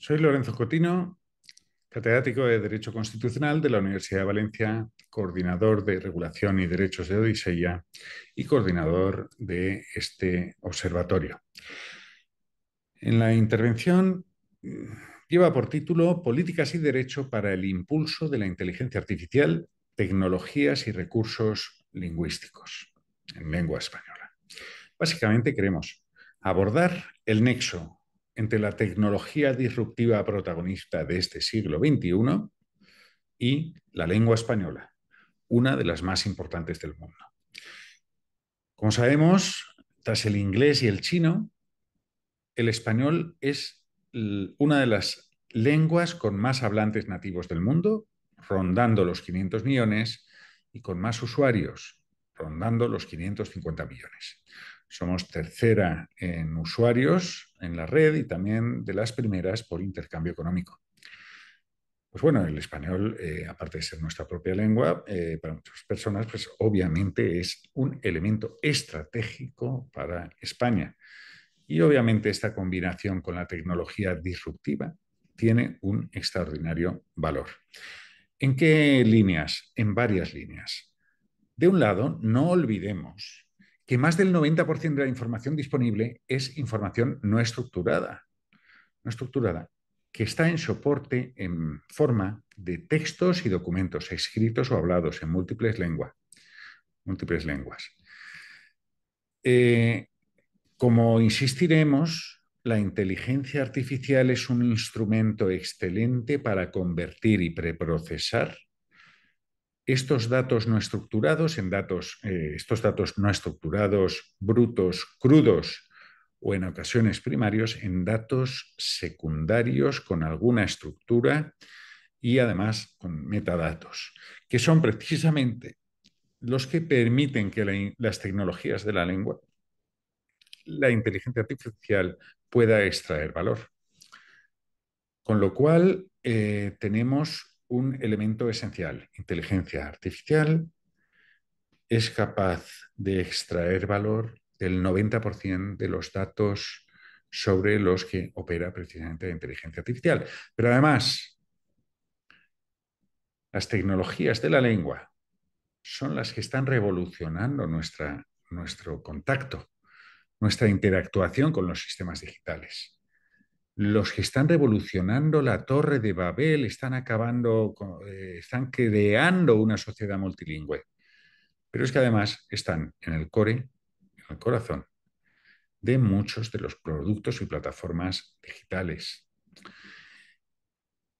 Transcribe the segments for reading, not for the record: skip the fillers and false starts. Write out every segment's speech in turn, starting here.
Soy Lorenzo Cotino, catedrático de Derecho Constitucional de la Universidad de Valencia, coordinador de Regulación y Derechos de Odisea y coordinador de este observatorio. En la intervención lleva por título Políticas y Derecho para el impulso de la inteligencia artificial, tecnologías y recursos lingüísticos en lengua española. Básicamente queremos abordar el nexo entre la tecnología disruptiva protagonista de este siglo XXI y la lengua española, una de las más importantes del mundo. Como sabemos, tras el inglés y el chino, el español es una de las lenguas con más hablantes nativos del mundo, rondando los 500 millones, y con más usuarios, rondando los 550 millones. Somos tercera en usuarios en la red y también de las primeras por intercambio económico. Pues bueno, el español, aparte de ser nuestra propia lengua, para muchas personas, pues obviamente es un elemento estratégico para España. Y obviamente esta combinación con la tecnología disruptiva tiene un extraordinario valor. ¿En qué líneas? En varias líneas. De un lado, no olvidemos que más del 90% de la información disponible es información no estructurada, que está en soporte en forma de textos y documentos escritos o hablados en múltiples lenguas. Eh, Como insistiremos, la inteligencia artificial es un instrumento excelente para convertir y preprocesar estos datos no estructurados en estos datos no estructurados, brutos, crudos o en ocasiones primarios, en datos secundarios con alguna estructura y además con metadatos, que son precisamente los que permiten que las tecnologías de la lengua, la inteligencia artificial, pueda extraer valor. Con lo cual, tenemos un elemento esencial. Inteligencia artificial es capaz de extraer valor del 90% de los datos sobre los que opera precisamente la inteligencia artificial. Pero además, las tecnologías de la lengua son las que están revolucionando nuestro contacto, nuestra interactuación con los sistemas digitales. Los que están revolucionando la Torre de Babel están creando una sociedad multilingüe. Pero es que además están en el core, en el corazón de muchos de los productos y plataformas digitales.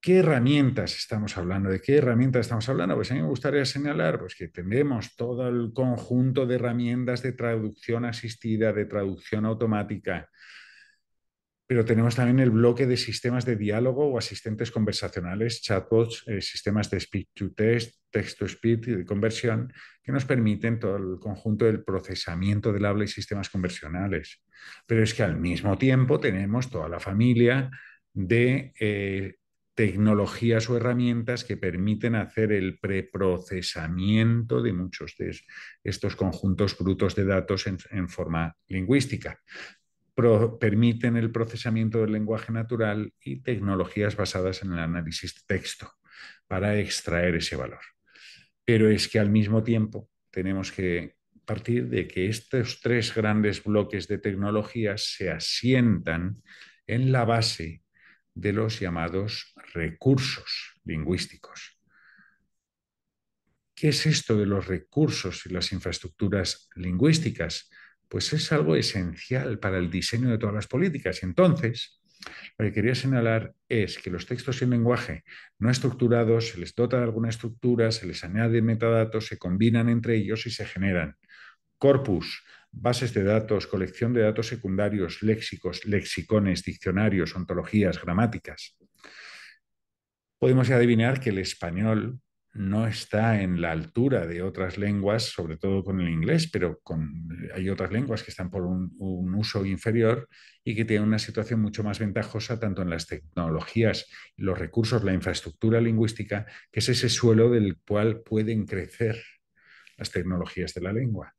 ¿Qué herramientas estamos hablando? ¿De qué herramientas estamos hablando? Pues a mí me gustaría señalar pues, que tenemos todo el conjunto de herramientas de traducción asistida, de traducción automática, pero tenemos también el bloque de sistemas de diálogo o asistentes conversacionales, chatbots, sistemas de speech-to-text, text-to-speech y de conversión, que nos permiten todo el conjunto del procesamiento del habla y sistemas conversionales. Pero es que al mismo tiempo tenemos toda la familia de tecnologías o herramientas que permiten hacer el preprocesamiento de muchos de estos conjuntos brutos de datos en forma lingüística. Permiten el procesamiento del lenguaje natural y tecnologías basadas en el análisis de texto para extraer ese valor. Pero es que al mismo tiempo tenemos que partir de que estos tres grandes bloques de tecnologías se asientan en la base de los llamados recursos lingüísticos. ¿Qué es esto de los recursos y las infraestructuras lingüísticas? Pues es algo esencial para el diseño de todas las políticas. Y entonces, lo que quería señalar es que los textos en lenguaje no estructurados se les dota de alguna estructura, se les añade metadatos, se combinan entre ellos y se generan corpus, bases de datos, colección de datos secundarios, léxicos, lexicones, diccionarios, ontologías, gramáticas. Podemos adivinar que el español no está en la altura de otras lenguas, sobre todo con el inglés, pero hay otras lenguas que están por un uso inferior y que tienen una situación mucho más ventajosa tanto en las tecnologías, los recursos, la infraestructura lingüística, que es ese suelo del cual pueden crecer las tecnologías de la lengua.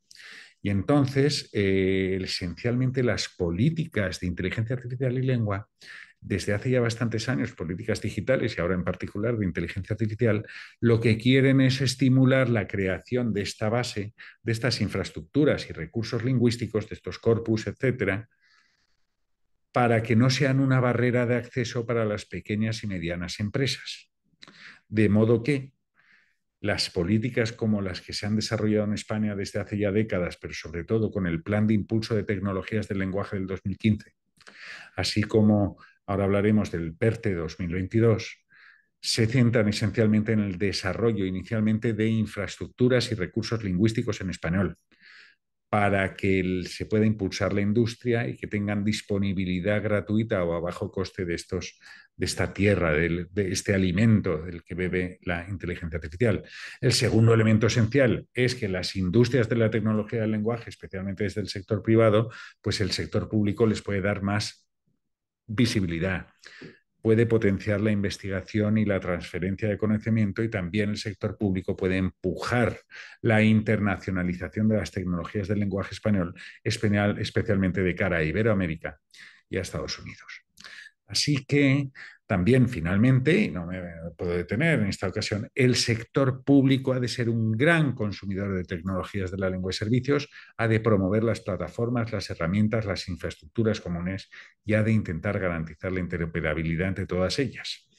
Y entonces, esencialmente, las políticas de inteligencia artificial y lengua desde hace ya bastantes años políticas digitales y ahora en particular de inteligencia artificial, lo que quieren es estimular la creación de esta base, de estas infraestructuras y recursos lingüísticos, de estos corpus, etcétera, para que no sean una barrera de acceso para las pequeñas y medianas empresas. De modo que las políticas como las que se han desarrollado en España desde hace ya décadas, pero sobre todo con el Plan de Impulso de Tecnologías del Lenguaje del 2015, así como ahora hablaremos del PERTE 2022, se centran esencialmente en el desarrollo inicialmente de infraestructuras y recursos lingüísticos en español, para que se pueda impulsar la industria y que tengan disponibilidad gratuita o a bajo coste de esta tierra, de este alimento del que bebe la inteligencia artificial. El segundo elemento esencial es que las industrias de la tecnología del lenguaje, especialmente desde el sector privado, pues el sector público les puede dar más visibilidad, puede potenciar la investigación y la transferencia de conocimiento, y también el sector público puede empujar la internacionalización de las tecnologías del lenguaje español, especialmente de cara a Iberoamérica y a Estados Unidos. Así que también, finalmente, y no me puedo detener en esta ocasión, el sector público ha de ser un gran consumidor de tecnologías de la lengua y servicios, ha de promover las plataformas, las herramientas, las infraestructuras comunes y ha de intentar garantizar la interoperabilidad entre todas ellas.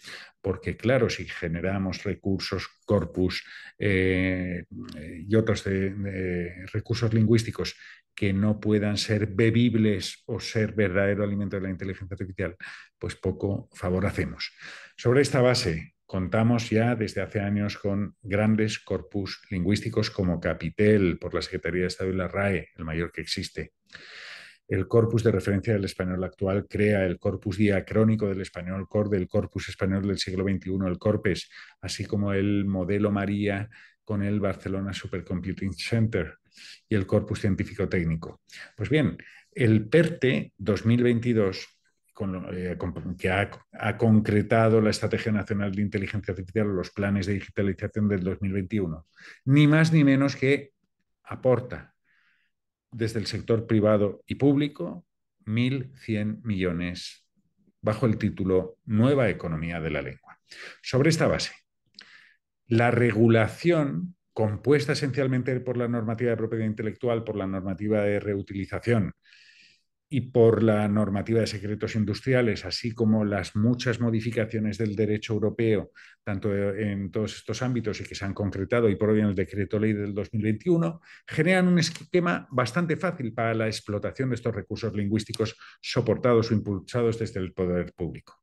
Porque, claro, si generamos recursos, corpus y otros recursos lingüísticos que no puedan ser bebibles o ser verdadero alimento de la inteligencia artificial, pues poco favor hacemos. Sobre esta base, contamos ya desde hace años con grandes corpus lingüísticos como Capitel, por la Secretaría de Estado y la RAE, el mayor que existe. El corpus de referencia del español actual crea el corpus diacrónico del español, del corpus español del siglo XXI, el CORPES, así como el modelo María con el Barcelona Supercomputing Center y el corpus científico técnico. Pues bien, el PERTE 2022, que ha concretado la Estrategia Nacional de Inteligencia Artificial o los planes de digitalización del 2021, ni más ni menos que aporta desde el sector privado y público 1.100 millones bajo el título Nueva Economía de la Lengua. Sobre esta base, la regulación, compuesta esencialmente por la normativa de propiedad intelectual, por la normativa de reutilización y por la normativa de secretos industriales, así como las muchas modificaciones del derecho europeo, tanto en todos estos ámbitos y que se han concretado y por hoy en el decreto ley del 2021, generan un esquema bastante fácil para la explotación de estos recursos lingüísticos soportados o impulsados desde el poder público.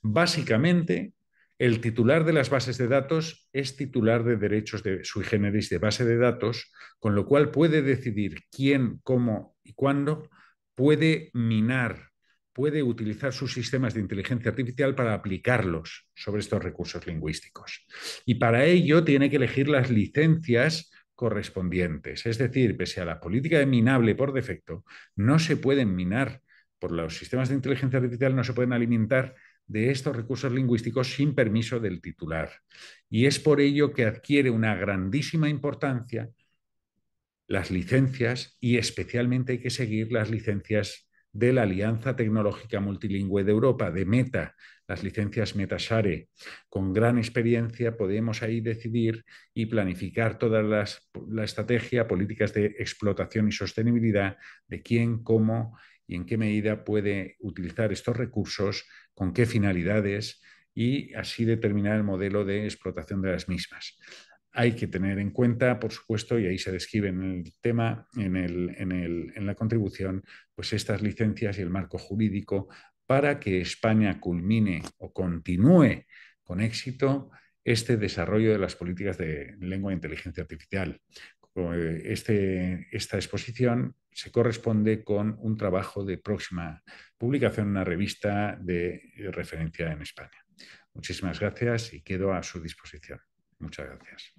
Básicamente, el titular de las bases de datos es titular de derechos de sui generis de base de datos, con lo cual puede decidir quién, cómo y cuándo puede minar, puede utilizar sus sistemas de inteligencia artificial para aplicarlos sobre estos recursos lingüísticos. Y para ello tiene que elegir las licencias correspondientes. Es decir, pese a la política de minable por defecto, no se pueden minar por los sistemas de inteligencia artificial, no se pueden alimentar de estos recursos lingüísticos sin permiso del titular. Y es por ello que adquiere una grandísima importancia las licencias, y especialmente hay que seguir las licencias de la Alianza Tecnológica Multilingüe de Europa, de Meta, las licencias MetaShare. Con gran experiencia podemos ahí decidir y planificar toda la estrategia, políticas de explotación y sostenibilidad de quién, cómo y en qué medida puede utilizar estos recursos, con qué finalidades, y así determinar el modelo de explotación de las mismas. Hay que tener en cuenta, por supuesto, y ahí se describe en el tema, en la contribución, pues estas licencias y el marco jurídico para que España culmine o continúe con éxito este desarrollo de las políticas de lengua e inteligencia artificial. Esta exposición se corresponde con un trabajo de próxima publicación en una revista de referencia en España. Muchísimas gracias y quedo a su disposición. Muchas gracias.